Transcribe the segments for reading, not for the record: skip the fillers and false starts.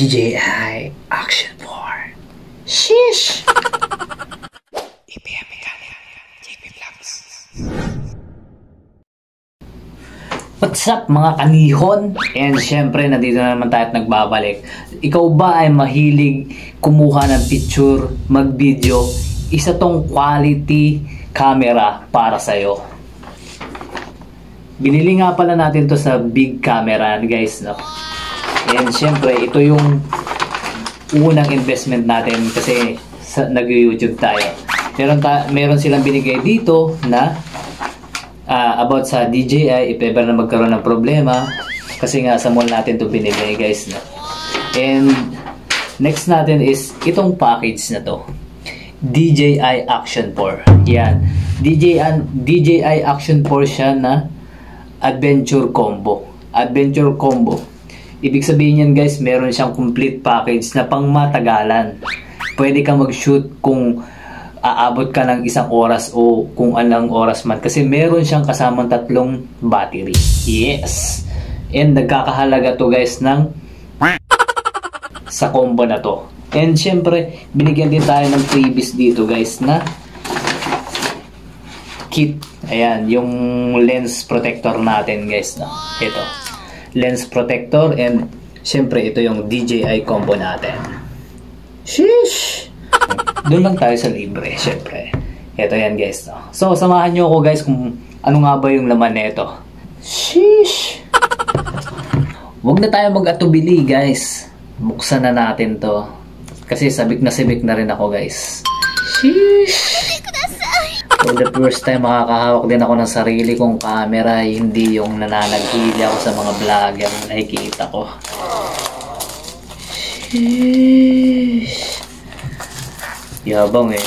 DJI Action 4. Sheesh! What's up mga kanihon? And syempre nandito na naman tayo at nagbabalik. Ikaw ba ay mahilig kumuha ng picture, mag-video? Isa tong quality camera para sa'yo. Binili nga pala natin to sa big camera guys, no? And syempre ito yung unang investment natin kasi nag-YouTube tayo. Meron silang binigay dito na about sa DJI if ever na magkaroon ng problema kasi nga sa mall natin to binili guys, no? And next natin is itong package na to, DJI Action 4. Yan, DJI Action 4 siya na adventure combo. Ibig sabihin yan guys, meron siyang complete package na pang matagalan. Pwede kang mag-shoot kung aabot ka ng 1 oras o kung anong oras man kasi meron siyang kasamang 3 battery. Yes! And nagkakahalaga to guys ng sa combo na to. And syempre binigyan din tayo ng freebies dito guys na kit. Ayan, yung lens protector natin guys, no? Ito, lens protector, and syempre ito yung DJI combo natin. Sheesh! Doon lang tayo sa libre, syempre. Ito yan guys, no? So, samahan nyo ako guys kung ano nga ba yung laman nito. Sheesh! Huwag na tayo mag-atubili guys. Buksan na natin to. Kasi sabik na rin ako guys. Sheesh! For the first time, makakahawak din ako ng sarili kong camera. Hindi yung nananaghili ako sa mga vlogger na nakikita ko. Sheesh! Yabang eh.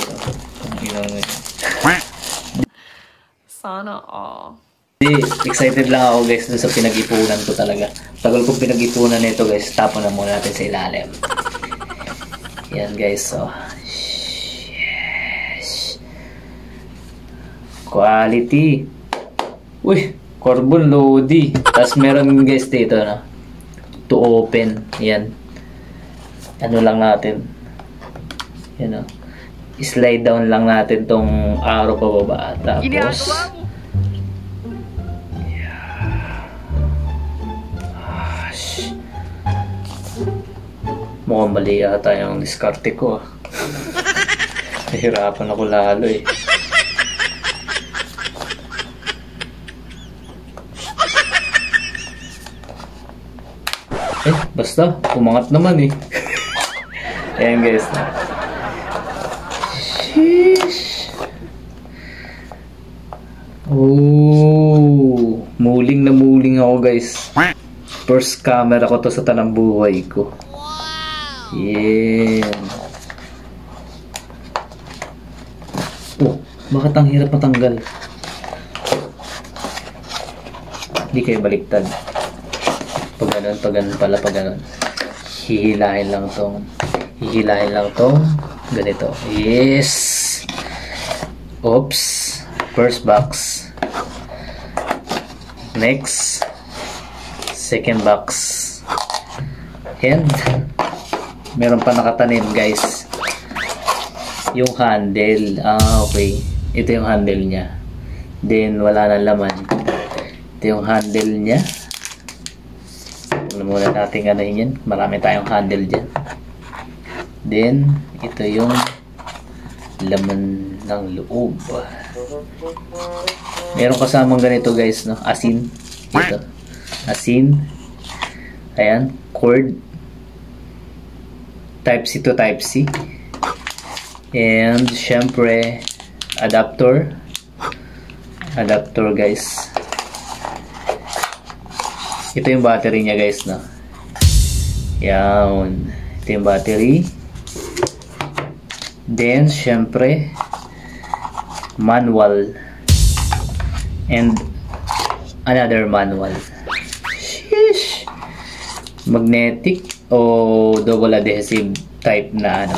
Sana all. Excited lang ako guys dun sa pinag-ipunan ko talaga. Tagal kong pinag-ipunan nito guys. Tapon na muna natin sa ilalim. Yan guys, so yes. Quality. Uy, carbon loady. Tapos meron guys dito, no? To open. Yan. Ano lang natin. Yan, no? Slide down lang natin tong arrow pababa. Tapos mukhang mali yata yung diskarte ko. Nahirapan ako lalo eh. Basta umangat naman eh. Ayan guys. Sheesh. Oh, muling na muling ako guys. First camera ko to sa tanang buhay ko. Yeah. Oh, bakit ang hirap matanggal? Hindi kayo baliktad. Pag ganun pala, pag ganun. Hihilahin lang tong ganito. Yes. Oops. First box. Next. Second box. And meron pa nakatanim guys. Yung handle. Okay. Ito yung handle niya. Then wala na laman. Ito yung handle niya. Ano muna natin ganahin yan. Marami tayong handle dyan. Then ito yung laman ng loob. Meron kasamang ganito guys, no? Asin. Ito. Asin. Ayan. Cord. Type C to Type C. And syempre adapter guys. Ito yung battery niya guys, no? Yan. Ito yung battery. Then syempre manual and another manual. Sheesh. Magnetic o double adhesive type na ano.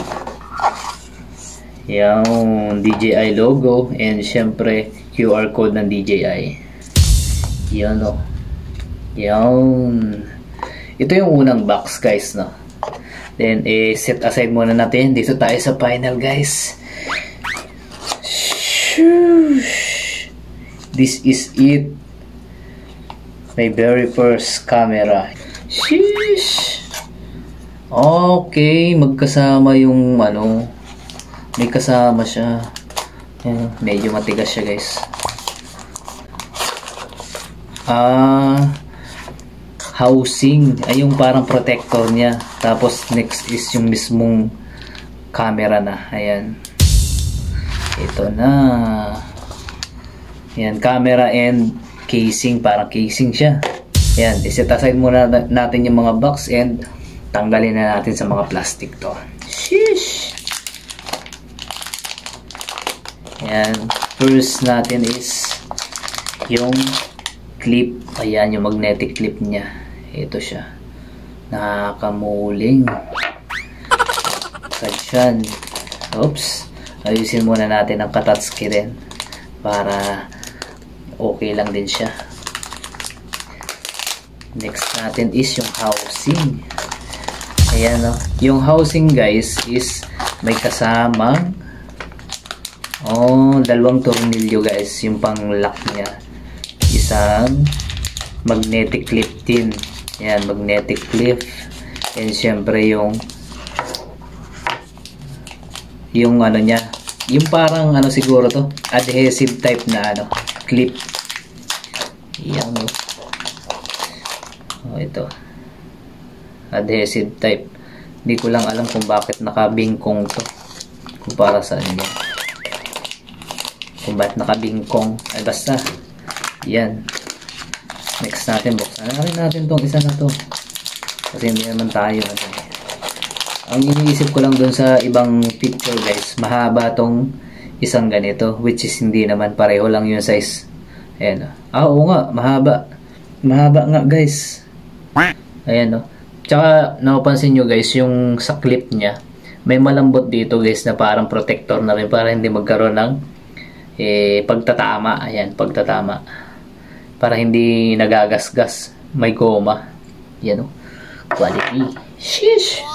Yung DJI logo and syempre QR code ng DJI. Yan o. Yan. Ito yung unang box guys, no? Then, set aside muna natin. Dito tayo sa final, guys. This is it. My very first camera. Sheesh. Okay, magkasama yung ano. May kasama siya. Ayan, medyo matigas siya, guys. Housing. Ay, yung parang protector niya. Tapos, next is yung mismong camera na. Ayan. Ito na. Ayan, camera and casing. Parang casing siya. Ayan, iset aside muna natin yung mga box and tanggalin na natin sa mga plastic to. Sheesh! Ayan, first natin is yung clip. Ayan, yung magnetic clip niya. Ito siya. Nakakamuling. Kadyan. Oops. Ayusin muna natin ang katatsuki din para okay lang din siya. Next natin is yung housing. Ayan, no? Yung housing, guys, is may kasamang dalawang tornilyo, guys. Yung pang lock niya. Isang magnetic clip din. Ayan, magnetic clip. And syempre yung ano niya. Yung parang ano siguro to, adhesive type na ano, clip. Ayan, no? Ito. Adhesive type. Hindi ko lang alam kung bakit nakabingkong to. Kung para saan yan. Kung bakit nakabingkong. Ay basta. Yan. Next natin. Buksan na rin natin tong isa na to. Kasi hindi naman tayo. Ang iniisip ko lang dun sa ibang picture, guys. Mahaba tong isang ganito. Which is hindi naman. Pareho lang yung size. Ayan. Oo nga. Mahaba. Mahaba nga, guys. Ayan, no. Tsaka, napapansin nyo, guys, yung sa clip niya, may malambot dito, guys, na parang protector na rin para hindi magkaroon ng pagtatama. Ayan, pagtatama. Para hindi nagagasgas. May goma. Ayan, no. Quality. Sheesh!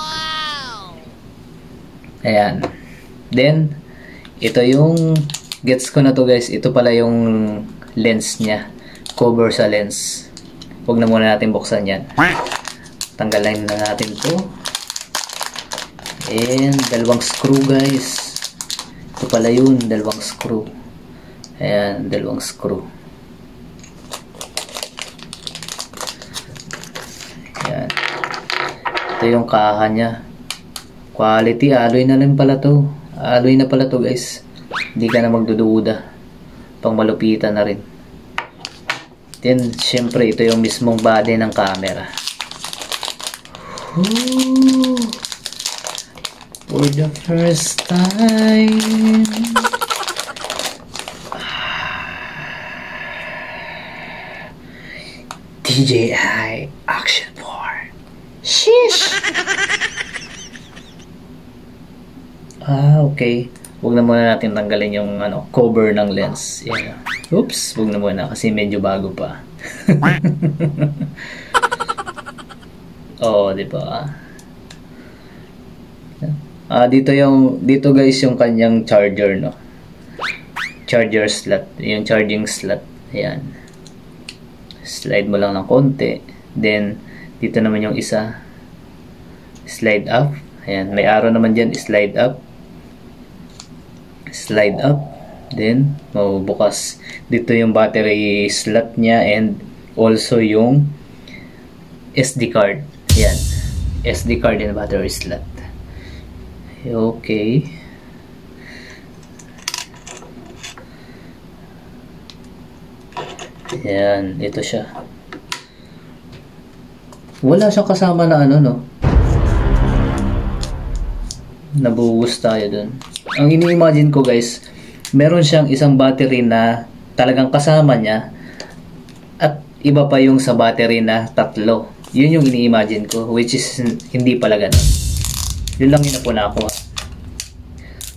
Ayan. Then, ito yung gets ko na to, guys. Ito pala yung lens niya. Cover sa lens. Huwag na muna natin buksan yan. Tanggalin na natin to. And dalawang screw, guys. Ito pala yun, dalawang screw. Ayan, dalawang screw. Ayan. Ito yung kaha niya. Quality, alloy na lang pala to. Alloy na pala to, guys. Hindi ka na magdududa. Pang malupitan na rin. Then, syempre, ito yung mismong body ng camera. Ooh, for the first time. DJI Action 4. Sheesh! Okay. Huwag na muna natin tanggalin yung cover ng lens. Yan. Oops, huwag na muna kasi medyo bago pa. Oh, di ba? Dito guys yung kanyang charger, no. Charger slot, yung charging slot. Ayan. Slide mo lang ng konti. Then dito naman yung isa. Slide up. Ayan, may arrow naman diyan, slide up. Slide up. Then mabubukas. Dito yung battery slot niya and also yung SD card. Ayan. SD card and battery slot. Okay. Ayan. Ito siya. Wala siyang kasama na no? Nabuhos tayo dun. Ang ini-imagine ko, guys, meron siyang isang battery na talagang kasama niya at iba pa yung sa battery na tatlo. Yun yung ini-imagine ko, which is hindi pala ganun. Yun lang yung napuna ko.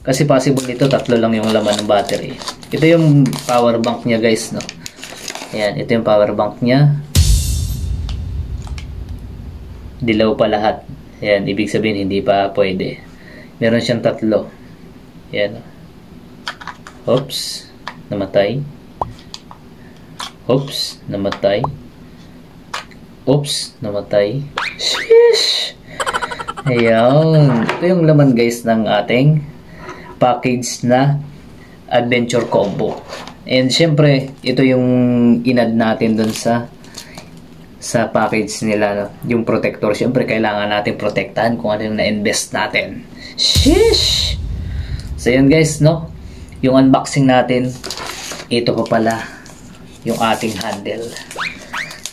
Kasi possible nito tatlo lang yung laman ng battery. Ito yung power bank niya, guys, no. Ayan, ito yung power bank niya. Dilaw pa lahat. Ayan, ibig sabihin hindi pa pwede. Meron siyang 3. Ayan. Oops, namatay. Oops, namatay. Oops, namatay. Sheesh! Ayan. Ito yung laman guys ng ating package na adventure combo. And syempre, ito yung inad natin dun sa package nila, no? Yung protector. Syempre, kailangan natin protektahan kung ano yung na-invest natin. Sheesh! So, yun guys, no? Yung unboxing natin, ito pa pala yung ating handle.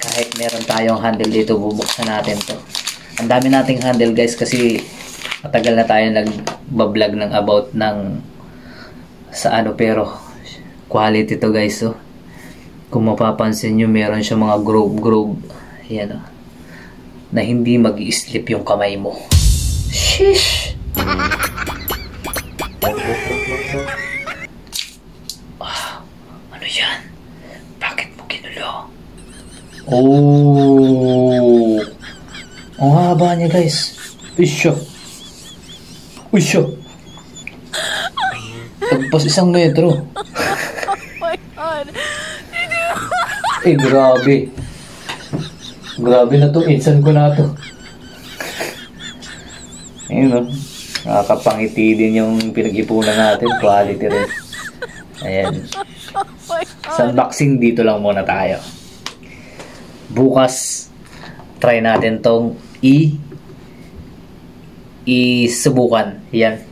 Kahit meron tayong handle dito, bubuksan natin to. Ang dami nating handle guys kasi matagal na tayo nag-vlog ng about ng sa ano, pero quality to guys. So, kung mapapansin nyo, meron siya mga groove. Ayan, oh, na hindi mag-i-slip yung kamay mo. Sheesh! Ano yan? Bakit mo ginulo? Oh! Ang haba niya guys. Usyo! Tagpas 1 metro. My God. Grabe. Grabe na to. Insan ko na to. Ayun, no? Nakakapangiti din yung pinag-ipunan natin. Quality rin. Ayan. Sa unboxing, dito lang muna tayo. Bukas, try natin tong isubukan. Yan.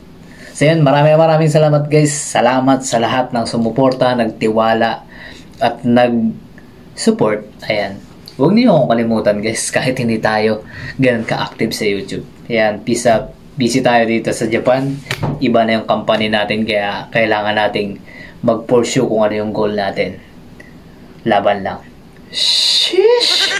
So yan, maraming salamat guys. Salamat sa lahat ng sumuporta, nagtiwala, at nag-support. Ayan. Huwag niyo akong kalimutan guys, kahit hindi tayo ganun ka-active sa YouTube. Ayan, peace up. Busy tayo dito sa Japan. Iba na yung company natin, kaya kailangan nating mag-pursue kung ano yung goal natin. Laban lang. Sheesh!